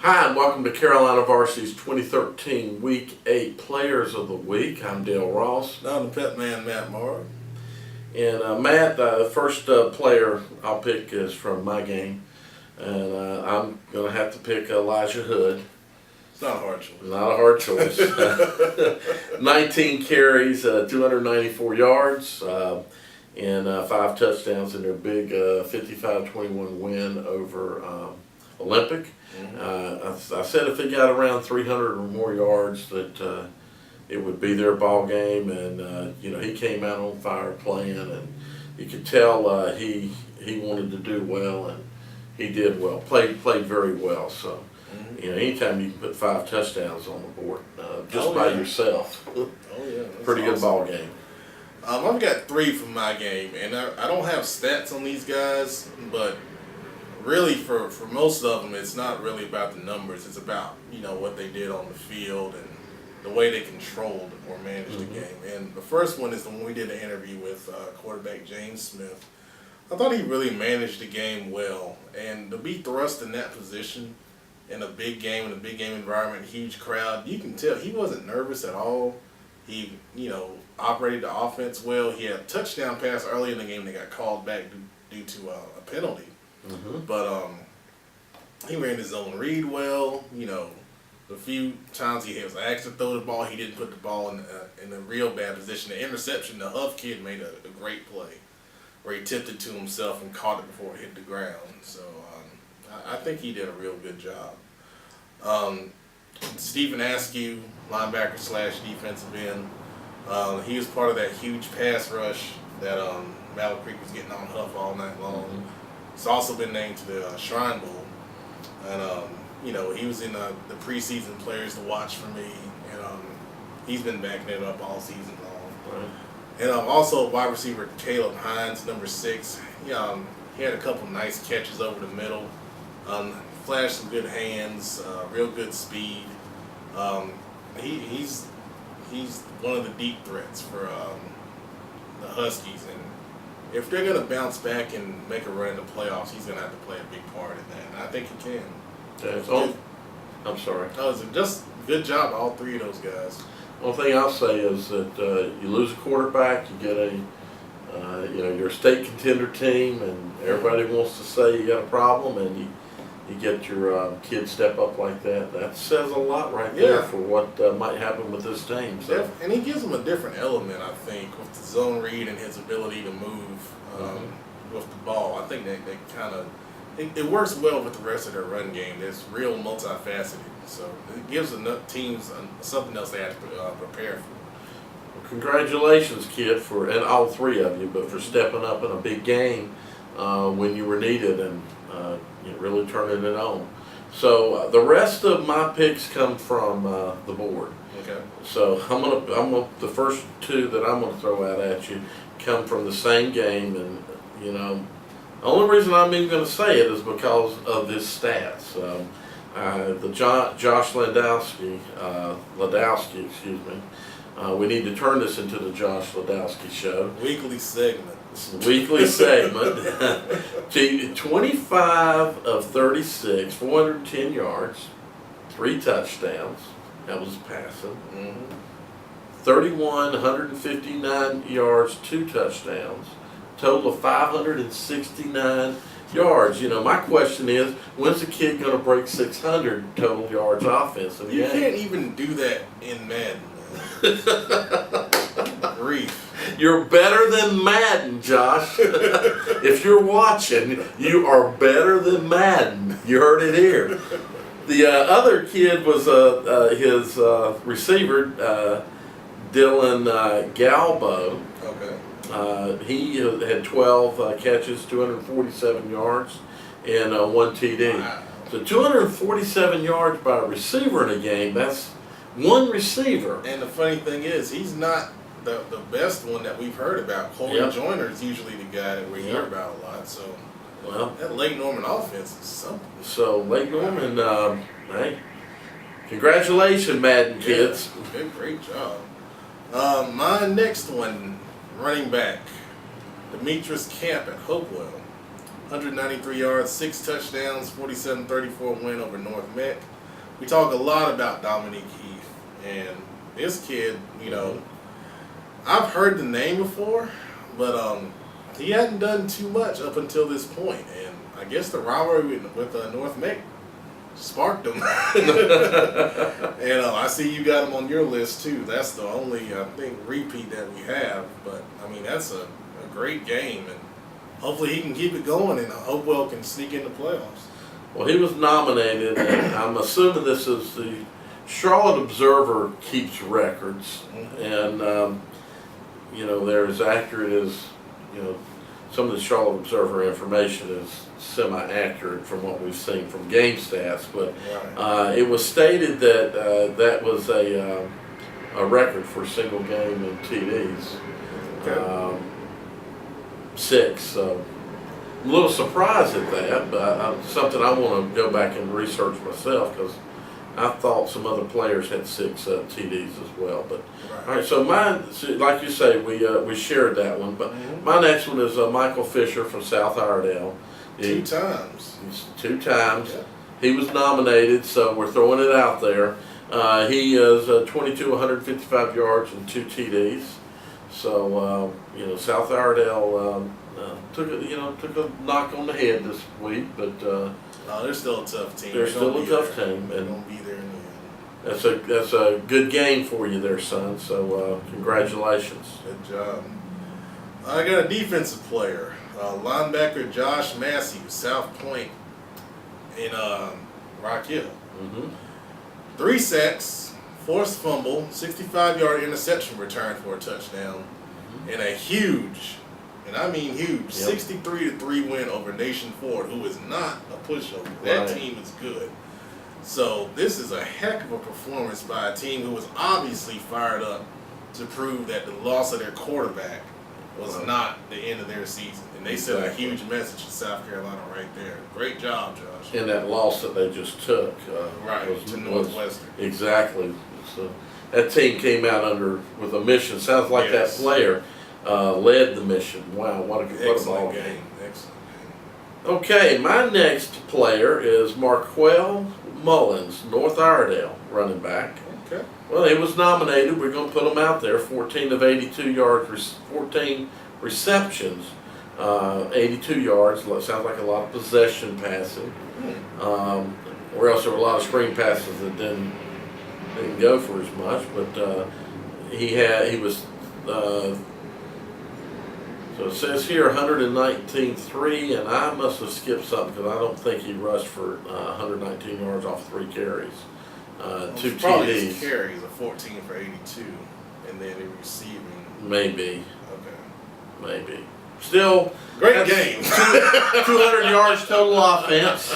Hi, and welcome to Carolina Varsity's 2013 Week 8 Players of the Week. I'm Dale Ross. I'm the pet man, Matt Mallard. And Matt, the first player I'll pick is from my game. And I'm going to have to pick Elijah Hood. It's not a hard choice. Not a hard choice. 19 carries, 294 yards, and 5 touchdowns in their big 55-21 win over Olympic. I said if they got around 300 or more yards that it would be their ball game, and he came out on fire playing, and you could tell he wanted to do well, and he did well. Played very well. So anytime you can put 5 touchdowns on the board just by yourself, pretty good ball game. I've got 3 from my game, and I don't have stats on these guys, but really for most of them, it's not really about the numbers. It's about what they did on the field and the way they controlled or managed the game. And the first one is the one we did an interview with quarterback James Smith. I thought he really managed the game well, and to be thrust in that position in a big game, environment, huge crowd, you can tell he wasn't nervous at all. He operated the offense well. He had a touchdown pass early in the game that got called back due to a penalty. But he ran his own read well. The few times he was asked to throw the ball, he didn't put the ball in a real bad position. The interception, the Huff kid made a great play where he tipped it to himself and caught it before it hit the ground. So I think he did a real good job. Stephen Askew, linebacker / defensive end, he was part of that huge pass rush that Mallard Creek was getting on Huff all night long. He's also been named to the Shrine Bowl, and he was in the preseason players to watch for me, and he's been backing it up all season long. Right. And also wide receiver Caleb Hines, number 6. He had a couple nice catches over the middle, flashed some good hands, real good speed. He's one of the deep threats for the Huskies, and if they're going to bounce back and make a run in the playoffs, he's going to have to play a big part in that. And I think he can. I'm sorry. Just good job, all 3 of those guys. One thing I'll say is that you lose a quarterback, you get you're a state contender team, and everybody wants to say you got a problem, and you get your kid step up like that. That says a lot right there for what might happen with this team. So. And he gives them a different element, I think, with the zone read and his ability to move with the ball. I think they kind of it works well with the rest of their run game. It's real multifaceted, so it gives the teams something else they have to prepare for. Well, congratulations, kid, and all 3 of you, but for stepping up in a big game when you were needed and really turning it on. So the rest of my picks come from the board. Okay. So the first 2 that I'm gonna throw out at you come from the same game, and the only reason I'm even gonna say it is because of his stats. The Josh Ladowski, excuse me. We need to turn this into the Josh Ladowski show. Weekly segment. 25 of 36, 410 yards, 3 touchdowns. That was passing. 31, 159 yards, 2 touchdowns. Total of 569 yards. My question is, when's the kid going to break 600 total yards offensive? You can't even do that in Madden. Grief. You're better than Madden, Josh. If you're watching, you are better than Madden. You heard it here. The other kid was his receiver, Dillion Galbo. Okay. He had 12 catches, 247 yards, and 1 TD. Wow. So 247 yards by a receiver in a game, that's one receiver. And the funny thing is, he's not the best one that we've heard about. Corey Joyner is usually the guy that we hear about a lot. So that Lake Norman offense is something. So Lake Norman, hey, congratulations, Madden kids. Great job. My next one, running back, Dimitris Camp at Hopewell. 193 yards, 6 touchdowns, 47-34 win over North Met. we talk a lot about Dominique Heath, and this kid, you know, I've heard the name before, but he hadn't done too much up until this point, and I guess the rivalry with North Mick sparked him. And I see you got him on your list too. That's the only, I think, repeat that we have, but I mean, that's a great game, and hopefully he can keep it going, and Hopewell can sneak in the playoffs. Well, he was nominated, and I'm assuming this is the Charlotte Observer keeps records, and you know, they're as accurate as, you know, some of the Charlotte Observer information is semi-accurate from what we've seen from game stats, but it was stated that that was a record for a single game in TDs. Okay. 6. So I'm a little surprised at that, but something I want to go back and research myself, because I thought some other players had 6 TDs as well. But all right, so mine, like you say, we shared that one. But my next one is Michael Fisher from South Iredell. 2 times. 2 times. Yeah. He was nominated, so we're throwing it out there. He is 22, 155 yards and 2 TDs. So you know, South Iredell took a knock on the head this week, but no, they're still a tough team. They're still a tough team, They're and gonna be there in the end. that's a good game for you there, son. So congratulations. Good job. I got a defensive player, linebacker Josh Massey, South Pointe in Marquel. 3 sacks, forced fumble, 65-yard interception return for a touchdown, and a huge, and I mean huge, 63-3 win over Nation Ford, who is not a pushover. That team is good. So this is a heck of a performance by a team who was obviously fired up to prove that the loss of their quarterback was not the end of their season. And they sent a huge message to South Carolina right there. Great job, Josh. And that loss that they just took to Northwestern. Exactly. So that team came out with a mission. Sounds like that player led the mission. Wow, what a ball game. Excellent game. Okay, my next player is Marquel Mullins, North Iredell running back. Okay. Well, he was nominated. We're going to put him out there. 14 of 82 yards, 14 receptions, 82 yards. Sounds like a lot of possession passing. Or else there were a lot of screen passes that didn't go for as much. But he was. So it says here 119.3, and I must have skipped something because I don't think he rushed for 119 yards off 3 carries. 2 probably TDs. his carries are 14 for 82, and then the receiving. Maybe. Okay. Maybe. Still, great game. 200 yards total offense.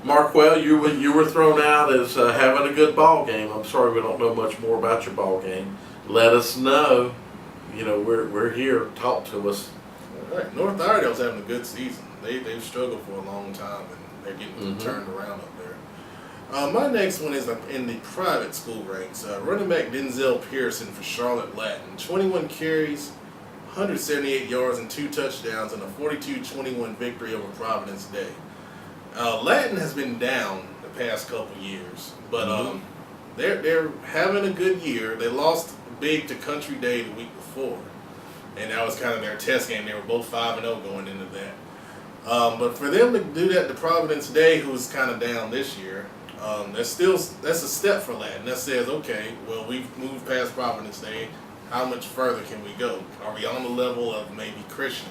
Marquel, you were thrown out as having a good ball game. I'm sorry we don't know much more about your ball game. Let us know. You know, we're here. Talk to us. All right. North Iredell's having a good season. They've struggled for a long time, and they're getting turned around up there. My next one is in the private school ranks. Running back Denzel Pearson for Charlotte Latin. 21 carries, 178 yards, and 2 touchdowns in a 42-21 victory over Providence Day. Latin has been down the past couple years, but they're having a good year. They lost big to Country Day the week before, and that was kind of their test game. They were both 5-0 going into that. But for them to do that to Providence Day, who's kind of down this year, that's a step for Latin. That says, okay, well, we've moved past Providence Day. How much further can we go? Are we on the level of maybe Chrisean,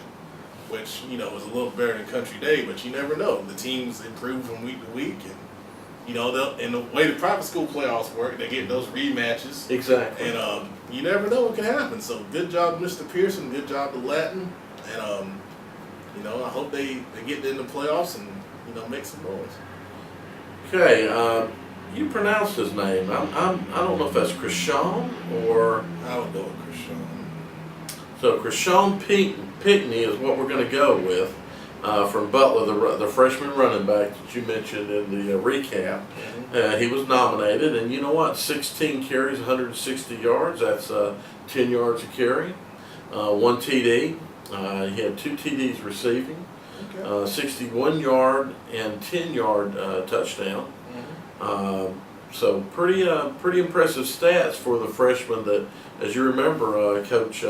which, you know, is a little better than Country Day, but you never know. The teams improve from week to week, and you know, and the way the private school playoffs work, they get those rematches. Exactly. And you never know what can happen. So good job, Mr. Pearson. Good job to Latin. And you know, I hope they get in the playoffs and, you know, make some noise. Okay, you pronounced his name. I don't know if that's Chrisean or. I would go with Chrisean. So Chrisean Pickney is what we're going to go with. From Butler, the freshman running back that you mentioned in the recap. He was nominated, and you know what? 16 carries, 160 yards. That's 10 yards a carry. 1 TD. He had 2 TDs receiving. Okay. 61-yard and 10-yard touchdown. So pretty impressive stats for the freshman that, as you remember, Coach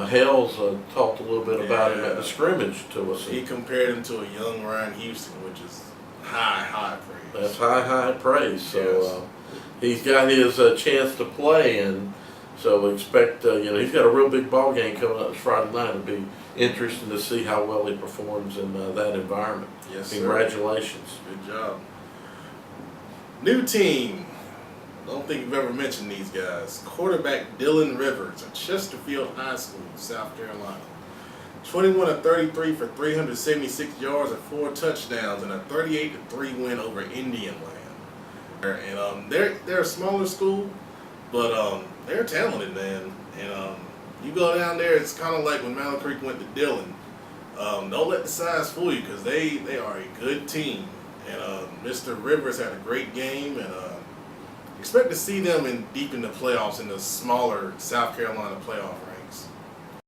Hales talked a little bit about him at the scrimmage to us. He compared him to a young Ryan Houston, which is high praise. That's high praise. So he's got his chance to play, and so expect he's got a real big ball game coming up this Friday night. It'll be interesting to see how well he performs in that environment. Yes, Congratulations. Sir. Good job. New team. Don't think you've ever mentioned these guys. Quarterback Dylan Rivers at Chesterfield High School, South Carolina. 21 of 33 for 376 yards and 4 touchdowns, and a 38-3 win over Indian Land. And they're a smaller school, but they're talented, man. And you go down there, it's kind of like when Mallard Creek went to Dillion. Don't let the size fool you, because they are a good team. And Mr. Rivers had a great game, and expect to see them deep in the playoffs in the smaller South Carolina playoff round.